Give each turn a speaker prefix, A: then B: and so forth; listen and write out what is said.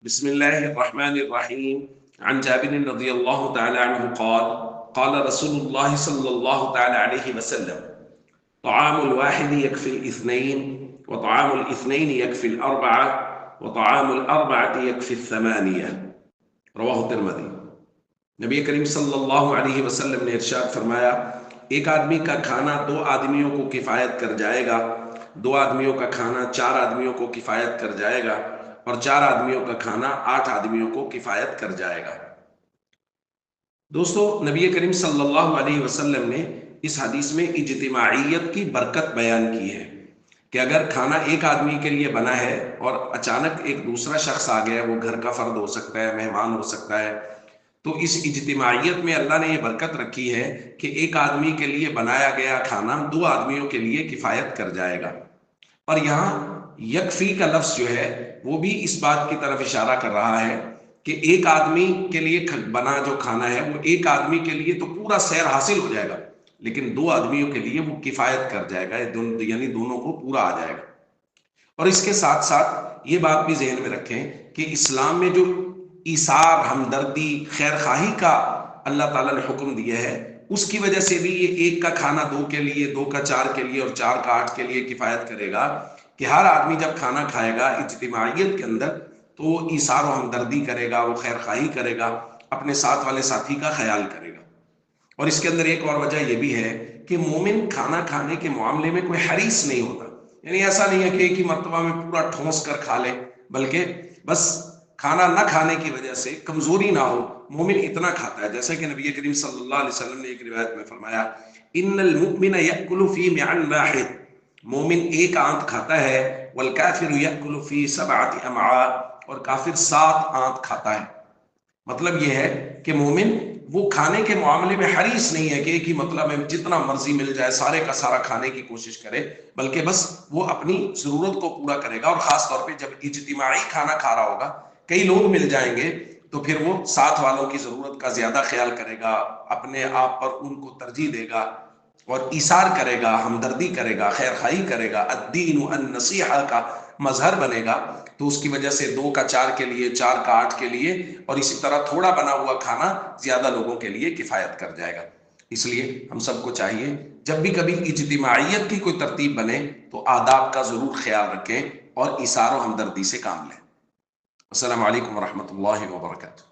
A: بسم الله الرحمن الرحيم عن جابر رضي الله تعالى عنه قال رسول الله صلى الله تعالى عليه وسلم طعام الواحد يكفي الاثنين وطعام الاثنين يكفي الأربعة وطعام الأربعة يكفي الثمانية رواہ الترمذی۔ نبی کریم صلی اللہ علیہ وسلم نے ارشاد فرمایا، ایک آدمی کا کھانا دو آدمیوں کو کفایت کر جائے گا، دو آدمیوں کا کھانا چار آدمیوں کو کفایت کر جائے گا، اور چار آدمیوں کا کھانا 8 آدمیوں کو کفایت کر جائے گا۔ دوستو، نبی کریم صلی اللہ علیہ وسلم نے اس حدیث میں اجتماعیت کی برکت بیان کی ہے کہ اگر کھانا ایک آدمی کے لیے بنا ہے اور اچانک ایک دوسرا شخص آ گیا، وہ گھر کا فرد ہو سکتا ہے، مہمان ہو سکتا ہے، تو اس اجتماعیت میں اللہ نے یہ برکت رکھی ہے کہ ایک آدمی کے لیے بنایا گیا کھانا 2 آدمیوں کے لیے کفایت کر جائے گا۔ اور یہاں یکفی کا لفظ جو ہے وہ بھی اس بات کی طرف اشارہ کر رہا ہے کہ ایک آدمی کے لیے بنا جو کھانا ہے وہ ایک آدمی کے لیے تو پورا سیر حاصل ہو جائے گا، لیکن 2 آدمیوں کے لیے وہ کفایت کر جائے گا، یعنی دونوں کو پورا آ جائے گا۔ اور اس کے ساتھ ساتھ یہ بات بھی ذہن میں رکھیں کہ اسلام میں جو ایثار، ہمدردی، خیر خواہی کا اللہ تعالیٰ نے حکم دیا ہے، اس کی وجہ سے بھی یہ ایک کا کھانا 2 کے لیے، 2 کا 4 کے لیے اور 4 کا 8 کے لیے کفایت کرے گا کہ ہر آدمی جب کھانا کھائے گا اجتماعیت کے اندر تو وہ ایثار و ہمدردی کرے گا، وہ خیر خواہی کرے گا، اپنے ساتھ والے ساتھی کا خیال کرے گا۔ اور اس کے اندر ایک اور وجہ یہ بھی ہے کہ مومن کھانا کھانے کے معاملے میں کوئی حریص نہیں ہوتا، یعنی ایسا نہیں ہے کہ ایک ہی مرتبہ میں پورا ٹھونس کر کھا لے، بلکہ بس کھانا نہ کھانے کی وجہ سے کمزوری نہ ہو، مومن اتنا کھاتا ہے جیسے کہ نبی کریم صلی اللہ علیہ وسلم نے ایک روایت میں فرمایا، ان المؤمن یأکل فی معن واحد، مومن ایک آنت کھاتا ہے، والکافر یأکل فی 7 امعاء، اور کافر 7 آنت کھاتا ہے۔ مطلب یہ ہے کہ مومن وہ کھانے کے معاملے میں حریص نہیں ہے کہ ایک ہی مطلب میں جتنا مرضی مل جائے سارے کا سارا کھانے کی کوشش کرے، بلکہ بس وہ اپنی ضرورت کو پورا کرے گا۔ اور خاص طور پہ جب اجتماعی کھانا کھا رہا ہوگا، کئی لوگ مل جائیں گے، تو پھر وہ ساتھ والوں کی ضرورت کا زیادہ خیال کرے گا، اپنے آپ پر ان کو ترجیح دے گا اور ایثار کرے گا، ہمدردی کرے گا، خیر خواہی کرے گا، الدین النصیحہ کا مظہر بنے گا۔ تو اس کی وجہ سے 2 کا 4 کے لیے، 4 کا 8 کے لیے، اور اسی طرح تھوڑا بنا ہوا کھانا زیادہ لوگوں کے لیے کفایت کر جائے گا۔ اس لیے ہم سب کو چاہیے جب بھی کبھی اجتماعیت کی کوئی ترتیب بنے تو آداب کا ضرور خیال رکھیں اور ایثار و ہمدردی سے کام لیں۔ السلام علیکم ورحمۃ اللہ وبرکاتہ۔